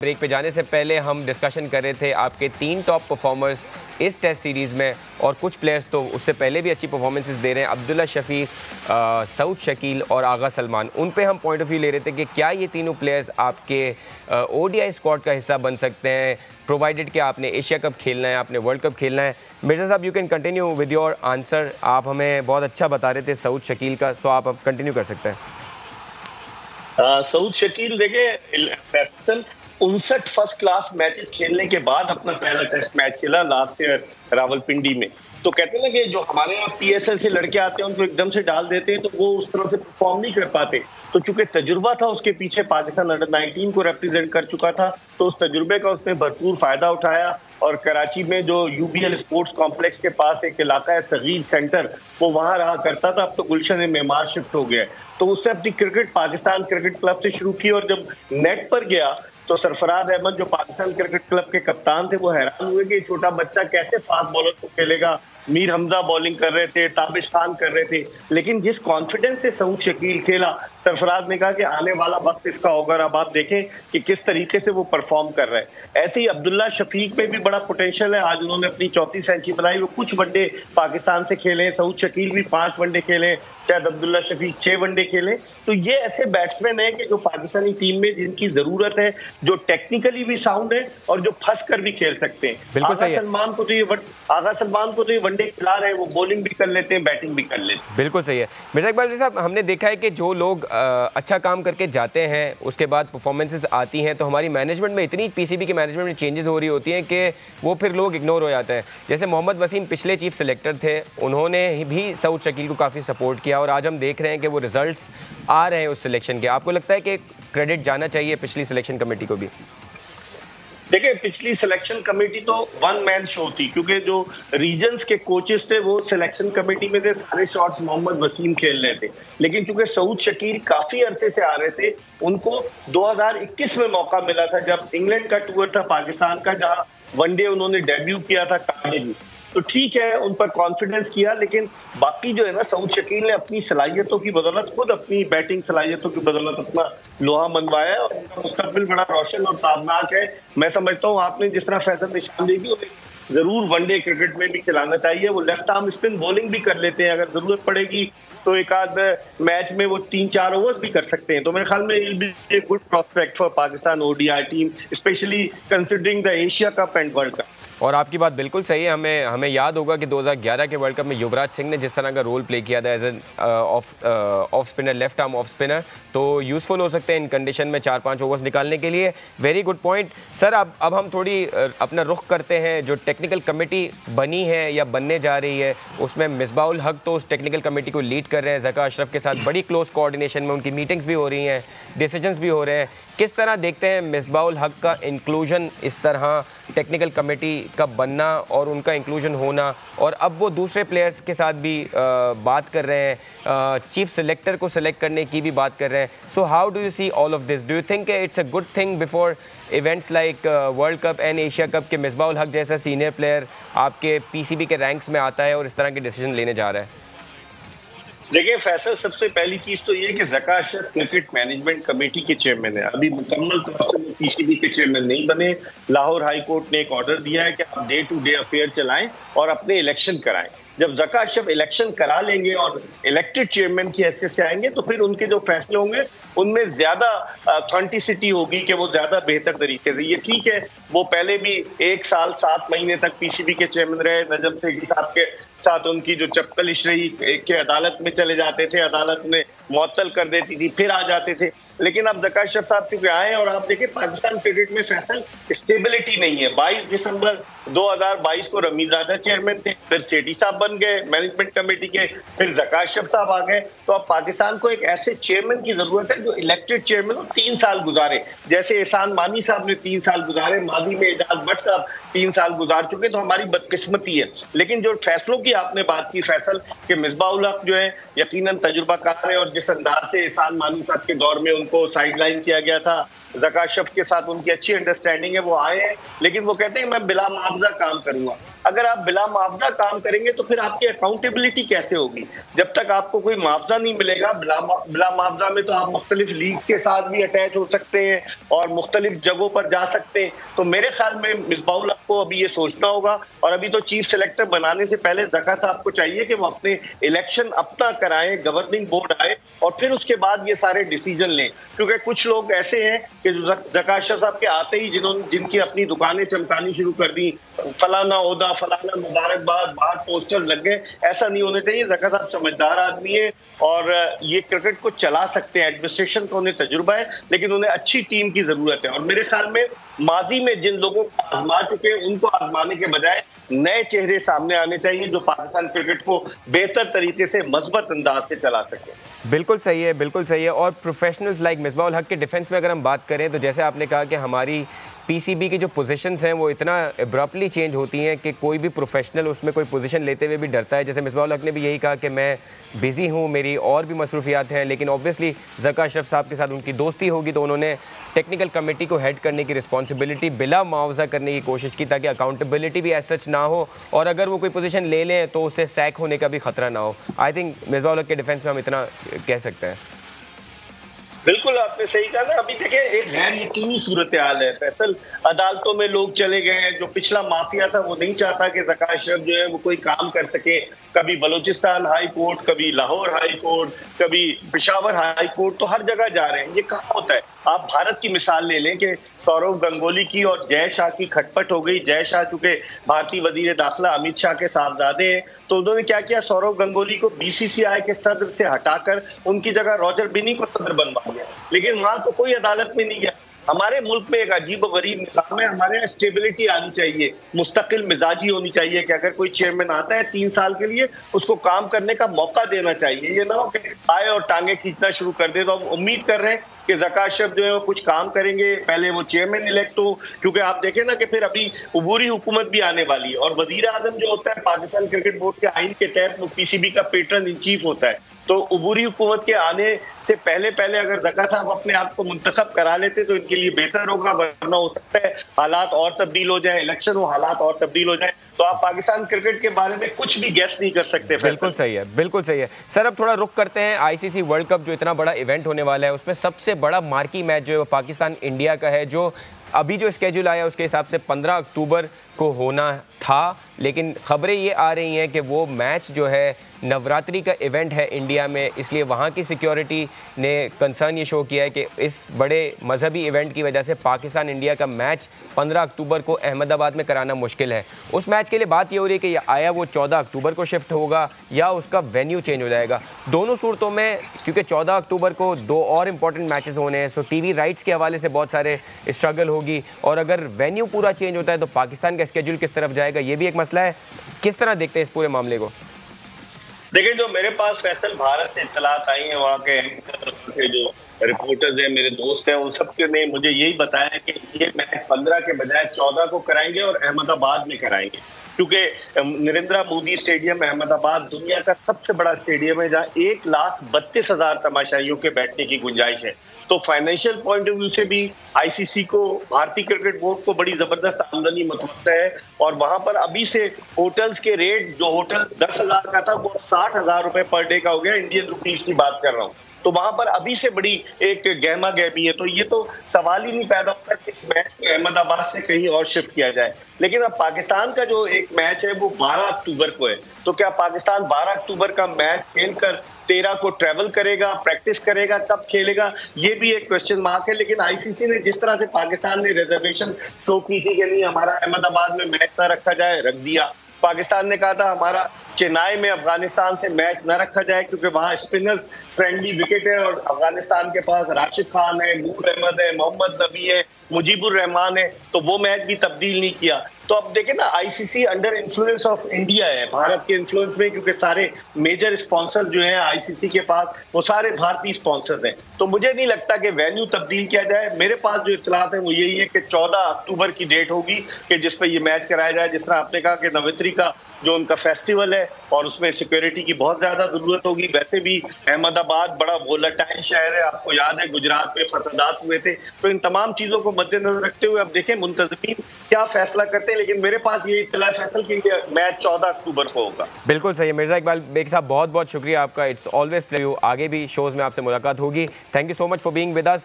Break पे जाने से पहले हम डिस्कशन कर रहे थे आपके 3 टॉप परफॉर्मर्स इस टेस्ट सीरीज़ में, और कुछ प्लेयर्स तो उससे पहले भी अच्छी परफॉर्मेंसेस दे रहे हैं। अब्दुल्ला शफीक, सऊद शकील और आगा सलमान, उन पे हम पॉइंट ऑफ व्यू ले रहे थे कि क्या ये तीनों प्लेयर्स आपके ओडीआई स्क्वाड का हिस्सा बन सकते हैं, प्रोवाइडेड कि आपने एशिया कप खेलना है, आपने वर्ल्ड कप खेलना है। मिर्ज़ा साहब, you can continue with your answer. आप हमें बहुत अच्छा बता रहे थे सऊद शकील का, सो आप अब कंटिन्यू कर सकते हैं। सऊद शकील देखे 59 फर्स्ट क्लास मैचेस खेलने के बाद अपना पहला टेस्ट मैच खेला लास्ट ईयर रावलपिंडी में। तो कहते हैं ना कि जो हमारे यहाँ पीएसएल से लड़के आते हैं उनको एकदम से डाल देते हैं तो वो उस तरह से परफॉर्म नहीं कर पाते। तो चूंकि तजुर्बा था उसके पीछे, पाकिस्तान अंडर 19 को रिप्रेजेंट कर चुका था, तो उस तजुर्बे का उसने भरपूर फायदा उठाया और कराची में जो यूबीएल स्पोर्ट्स कॉम्प्लेक्स के पास एक इलाका है सगीर सेंटर, वो वहां रहा करता था। अब तो गुलशन मेमार शिफ्ट हो गया। तो उसने अपनी क्रिकेट पाकिस्तान क्रिकेट क्लब से शुरू की और जब नेट पर गया तो सरफराज अहमद जो पाकिस्तान क्रिकेट क्लब के कप्तान थे वो हैरान हुए कि छोटा बच्चा कैसे फास्ट बॉलर को खेलेगा। मीर हमजा बॉलिंग कर रहे थे, ताबिश खान कर रहे थे, लेकिन जिस कॉन्फिडेंस से सऊद शकील खेला, सरफराज ने कहा कि आने वाला वक्त इसका होगा। अब आप देखें कि किस तरीके से वो परफॉर्म कर रहे हैं। ऐसे ही अब्दुल्ला शफीक में भी बड़ा पोटेंशियल है। आज उन्होंने अपनी 34 सेंचुरी बनाई। वो कुछ वनडे पाकिस्तान से खेले, सऊद शकील भी 5 वनडे खेले, शायद अब्दुल्ला शफीक 6 वनडे खेले। तो ये ऐसे बैट्समैन है कि जो पाकिस्तानी टीम में जिनकी जरूरत है, जो टेक्निकली भी साउंड है और जो फंस कर भी खेल सकते हैं। आगा सलमान को तो ये वनडे खिला रहे हैं, वो बॉलिंग भी कर लेते हैं, बैटिंग भी कर लेते हैं। बिल्कुल सही है मिर्जा इकबाल साहब। हमने देखा है कि जो लोग अच्छा काम करके जाते हैं उसके बाद परफॉर्मेंसेस आती हैं तो हमारी मैनेजमेंट में इतनी पीसीबी के मैनेजमेंट में चेंजेस हो रही होती हैं कि वो फिर लोग इग्नोर हो जाते हैं। जैसे मोहम्मद वसीम पिछले चीफ सेलेक्टर थे, उन्होंने भी सऊद शकील को काफ़ी सपोर्ट किया और आज हम देख रहे हैं कि वो रिजल्ट्स आ रहे हैं उस सिलेक्शन के। आपको लगता है कि क्रेडिट जाना चाहिए पिछली सिलेक्शन कमेटी को भी? देखिए, पिछली सिलेक्शन कमेटी तो वन मैन शो थी, क्योंकि जो रीजन्स के कोचेस थे वो सिलेक्शन कमेटी में थे। सारे शॉट्स मोहम्मद वसीम खेल रहे थे, लेकिन चूंकि सऊद शकील काफी अरसे से आ रहे थे, उनको 2021 में मौका मिला था जब इंग्लैंड का टूर था पाकिस्तान का, जहां वनडे उन्होंने डेब्यू किया था कार्डिफ में। तो ठीक है, उन पर कॉन्फिडेंस किया, लेकिन बाकी जो है ना, सऊद शकील ने अपनी सलाहियतों की बदौलत, खुद अपनी बैटिंग सलाहियतों की बदौलत अपना लोहा मनवाया और उनका मुस्तकबिल बड़ा रोशन और ताबनाक है। मैं समझता हूँ आपने जिस तरह फैसल निशानदेही जरूर वनडे क्रिकेट में भी खिलाना चाहिए। वो लेफ्ट आर्म स्पिन बॉलिंग भी कर लेते हैं, अगर जरूरत पड़ेगी तो एक आध मैच में वो 3-4 ओवर्स भी कर सकते हैं। तो मेरे ख्याल में it be a good prospect for Pakistan ODI team, specially considering the Asia cup and world cup. और आपकी बात बिल्कुल सही है। हमें याद होगा कि 2011 के वर्ल्ड कप में युवराज सिंह ने जिस तरह का रोल प्ले किया था as an off spinner, left arm off spinner, तो यूज़फुल हो सकते हैं इन कंडीशन में 4-5 ओवर्स निकालने के लिए। Very good point sir. अब हम थोड़ी अपना रुख करते हैं, जो टेक्निकल कमेटी बनी है या बनने जा रही है उसमें मिसबाउल हक तो उस टेक्निकल कमेटी को लीड कर रहे हैं। ज़का अशरफ के साथ बड़ी क्लोज कोऑर्डिनेशन में उनकी मीटिंग्स भी हो रही हैं, डिसीजंस भी हो रहे हैं। किस तरह देखते हैं मिसबाउल हक का इंक्लूजन इस तरह टेक्निकल कमेटी का बनना और उनका इंक्लूजन होना, और अब वो दूसरे प्लेयर्स के साथ भी बात कर रहे हैं, चीफ सेलेक्टर को सेलेक्ट करने की भी बात कर रहे हैं। So how do you see all of this? Do you think it's a good thing before events like world cup and Asia cup के मिसबाउल हक जैसा सीनियर प्लेयर आपके पीसीबी के रैंक्स में आता है और इस तरह के डिसीजन लेने जा रहा है? देखिए फैसल, सबसे पहली चीज तो ये कि Zaka Ashraf cricket management committee के चेयरमैन है, अभी मुकम्मल तौर से वो पीसीबी के चेयरमैन नहीं बने। लाहौर हाई कोर्ट ने एक ऑर्डर दिया है कि आप डे टू डे अफेयर चलाएं और अपने इलेक्शन कराएं। जब ज़का अशरफ इलेक्शन करा लेंगे और इलेक्टेड चेयरमैन की हैसियत से आएंगे तो फिर उनके जो फैसले होंगे उनमें ज्यादा ऑथेंटिसिटी होगी कि वो ज्यादा बेहतर तरीके से। ये ठीक है, वो पहले भी 1 साल 7 महीने तक पीसीबी के चेयरमैन रहे। नजम सेठी साहब के साथ उनकी जो चपकलिश रही कि अदालत में चले जाते थे, अदालत में मुअत्तल कर देती थी, फिर आ जाते थे। लेकिन अब ज़का अशरफ साहब चुके आए और आप देखिए पाकिस्तान क्रिकेट में फैसल स्टेबिलिटी नहीं है। 22 दिसंबर 2022 को रमीज़ादा चेयरमैन थे, फिर सेठी साहब बन गए मैनेजमेंट कमेटी के, फिर ज़का अशरफ साहब आ गए। तो अब पाकिस्तान को एक ऐसे चेयरमैन की जरूरत है जो इलेक्टेड चेयरमैन 3 साल गुजारे, जैसे एहसान मानी साहब ने 3 साल गुजारे, मादी में एजाज भट्ट साहब 3 साल गुजार चुके। तो हमारी बदकिस्मती है। लेकिन जो फैसलों की आपने बात की फैसल, कि मिसबाउल हक जो है यकीनन तजुर्बाकार है और जिस अंदाज से एहसान मानी साहब के दौर में उनको साइडलाइन किया गया था, जकाशफ के साथ उनकी अच्छी अंडरस्टैंडिंग है, वो आए हैं, लेकिन वो कहते हैं मैं बिला मुआवजा काम करूंगा। अगर आप बिला मुआवजा काम करेंगे तो फिर आपकी अकाउंटेबिलिटी कैसे होगी? जब तक आपको कोई मुआवजा नहीं मिलेगा, बिला मुआवजा में तो आप मुख्तलिफ लीग के साथ भी अटैच हो सकते हैं और मुख्तलिफ जगहों पर जा सकते हैं। तो मेरे ख्याल में मिसबाहुल हक को अभी ये सोचना होगा, और अभी तो चीफ सेलेक्टर बनाने से पहले जका साहब को चाहिए कि वो अपने इलेक्शन अपना कराएं, गवर्निंग बोर्ड आए और फिर उसके बाद ये सारे डिसीजन लें। क्योंकि कुछ लोग ऐसे हैं कि जका साहब के आते ही जिनकी अपनी दुकानें चमकानी शुरू कर दी, फलाना ओहदा, फलाना मुबारकबाद, बाहर पोस्टर लग गए। ऐसा नहीं होना चाहिए। जका साहब समझदार आदमी है और ये क्रिकेट को चला सकते हैं, एडमिनिस्ट्रेशन का उन्हें तजुर्बा है, लेकिन उन्हें अच्छी टीम की जरूरत है। और मेरे ख्याल में माजी में जिन लोगों को आजमा चुके हैं उनको आजमाने के बजाय नए चेहरे सामने आने चाहिए जो पाकिस्तान क्रिकेट को बेहतर तरीके से मजबूत अंदाज से चला सके। बिल्कुल सही है, बिल्कुल सही है। और प्रोफेशनल्स लाइक मिसबाहुल हक के डिफेंस में अगर हम बात करें तो जैसे आपने कहा कि हमारी पीसीबी की जो पोजीशंस हैं वो इतना एब्रप्टली चेंज होती हैं कि कोई भी प्रोफेशनल उसमें कोई पोजीशन लेते हुए भी डरता है। जैसे मिसबाहुल हक ने भी यही कहा कि मैं बिज़ी हूँ, मेरी और भी मसरूफियात हैं, लेकिन ऑब्वियसली ज़का अशरफ साहब के साथ उनकी दोस्ती होगी तो उन्होंने टेक्निकल कमेटी को हेड करने की रिस्पॉन्सिबिलिटी बिला मुआवजा करने की कोशिश की ताकि अकाउंटेबिलिटी भी एज सच ना हो, और अगर वो कोई पोजीशन ले लें तो उससे सैक होने का भी खतरा ना हो। आई थिंक मिसबाहुल हक के डिफेंस में हम इतना कह सकते हैं। बिल्कुल आपने सही कहा ना। अभी देखिए एक गैर यकीनी सूरत हाल है फैसल, अदालतों में लोग चले गए हैं। जो पिछला माफिया था वो नहीं चाहता कि ज़का अशरफ जो है वो कोई काम कर सके। कभी बलूचिस्तान हाई कोर्ट, कभी लाहौर हाई कोर्ट, कभी पेशावर हाई कोर्ट, तो हर जगह जा रहे हैं। ये कहाँ होता है? आप भारत की मिसाल ले लें कि सौरव गंगोली की और जय शाह की खटपट हो गई। जय शाह चूंकि भारतीय वजीर दाखिला अमित शाह के साहबजादे हैं, तो उन्होंने क्या किया, सौरव गंगोली को बीसीसीआई के सदर से हटाकर उनकी जगह रॉजर बिनी को सदर बनवा दिया। लेकिन वहां तो कोई अदालत में नहीं गया। हमारे मुल्क में एक अजीब व गरीब निज़ाम है। हमारे यहाँ स्टेबिलिटी आनी चाहिए, मुस्तकिल मिजाजी होनी चाहिए कि अगर कोई चेयरमैन आता है 3 साल के लिए उसको काम करने का मौका देना चाहिए। ये ना हो कि आए और टांगे खींचना शुरू कर दे। तो हम उम्मीद कर रहे हैं कि ज़का अशरफ जो है वो कुछ काम करेंगे, पहले वो चेयरमैन इलेक्ट हो, क्योंकि आप देखें ना कि फिर अभी उबूरी हुकूमत भी आने वाली है। और वजीर आजम जो होता है पाकिस्तान क्रिकेट बोर्ड के आइन के तहत वो पीसीबी का पेट्रन इन चीफ होता है। तो उबूरी हुकूमत के आने से पहले पहले अगर ज़का साहब अपने आप को मुंतखब करा लेते तो इनके लिए बेहतर होगा, वरना हो सकता है हालात और तब्दील हो जाए, इलेक्शन हो, हालात और तब्दील हो जाए, तो आप पाकिस्तान क्रिकेट के बारे में कुछ भी गेस नहीं कर सकते। बिल्कुल सही है, बिल्कुल सही है। सर अब थोड़ा रुख करते हैं आईसीसी वर्ल्ड कप जो इतना बड़ा इवेंट होने वाला है उसमें सबसे बड़ा मार्की मैच जो है वो पाकिस्तान इंडिया का है, जो अभी जो स्केड्यूल आया उसके हिसाब से 15 अक्टूबर को होना था, लेकिन खबरें ये आ रही हैं कि वो मैच जो है नवरात्रि का इवेंट है इंडिया में, इसलिए वहाँ की सिक्योरिटी ने कंसर्न ये शो किया है कि इस बड़े मजहबी इवेंट की वजह से पाकिस्तान इंडिया का मैच 15 अक्टूबर को अहमदाबाद में कराना मुश्किल है। उस मैच के लिए बात ये हो रही है कि आया वो 14 अक्टूबर को शिफ्ट होगा या उसका वेन्यू चेंज हो जाएगा। दोनों सूरतों में क्योंकि 14 अक्टूबर को 2 और इम्पॉर्टेंट मैचेस होने हैं, सो टीवी राइट्स के हवाले से बहुत सारे स्ट्रगल होगी, और अगर वेन्यू पूरा चेंज होता है तो पाकिस्तान का स्केड्यूल किस तरफ जाएगा, ये भी एक मसला है। किस तरह देखते हैं इस पूरे मामले को? देखिए, जो मेरे पास फैसल भारत से इत्तलात आई हैं, वहाँ के जो रिपोर्टर्स हैं, मेरे दोस्त हैं, उन सब ने मुझे यही बताया कि ये मैच 15 के बजाय 14 को कराएंगे और अहमदाबाद में कराएंगे, क्योंकि नरेंद्र मोदी स्टेडियम अहमदाबाद दुनिया का सबसे बड़ा स्टेडियम है जहाँ 1,32,000 तमाशाइयों के बैठने की गुंजाइश है। तो फाइनेंशियल पॉइंट ऑफ व्यू से भी आईसीसी को, भारतीय क्रिकेट बोर्ड को बड़ी जबरदस्त आमदनी मुतवक्किल है। और वहां पर अभी से होटल्स के रेट, जो होटल 10,000 का था वो 60,000 रुपए पर डे का हो गया, इंडियन रुपीस की बात कर रहा हूँ। तो वहां पर अभी से बड़ी एक गहमा गहमी है। तो ये तो सवाल ही नहीं पैदा होता कि इस मैच को अहमदाबाद से कहीं और शिफ्ट किया जाए। लेकिन अब पाकिस्तान का जो एक मैच है वो 12 अक्टूबर को है, तो क्या पाकिस्तान 12 अक्टूबर का मैच खेलकर 13 को ट्रैवल करेगा, प्रैक्टिस करेगा, कब खेलेगा, ये भी एक क्वेश्चन मार्क है। लेकिन आईसीसी ने जिस तरह से पाकिस्तान ने रिजर्वेशन शो की थी कि नहीं हमारा अहमदाबाद में मैच ना रखा जाए, रख दिया। पाकिस्तान ने कहा था हमारा चेन्नई में अफगानिस्तान से मैच न रखा जाए क्योंकि वहां स्पिनर्स फ्रेंडली विकेट है, और अफगानिस्तान के पास राशिद खान है, नूर अहमद है, मोहम्मद नबी है, मुजीबुर रहमान है, तो वो मैच भी तब्दील नहीं किया। तो अब देखें ना, ICC under influence of India है, भारत के इन्फ्लुएंस में, क्योंकि सारे मेजर स्पॉन्सर जो हैं आईसीसी के पास वो सारे भारतीय स्पॉन्सर्स हैं। तो मुझे नहीं लगता कि वेन्यू तब्दील किया जाए। मेरे पास जो इत्तलात है वो यही है कि 14 अक्टूबर की डेट होगी कि जिस पर ये मैच कराया जाए। जिस तरह आपने कहा कि नवरात्रि का जो उनका फेस्टिवल है और उसमें सिक्योरिटी की बहुत ज्यादा जरूरत होगी। वैसे भी अहमदाबाद बड़ा वोलेटाइल शहर है, आपको याद है गुजरात में फसादात हुए थे। तो इन तमाम चीजों को मद्देनजर रखते हुए अब देखें मुंतजमीन क्या फैसला करते हैं, लेकिन मेरे पास ये इत्तला फैसल की मैच 14 अक्टूबर को होगा। बिल्कुल सही है मिर्जा इकबाल बेग साहब, बहुत बहुत शुक्रिया आपका। इट्स ऑलवेज प्लेयर, आगे भी शोज में आपसे मुलाकात होगी। Thank you so much for being with us.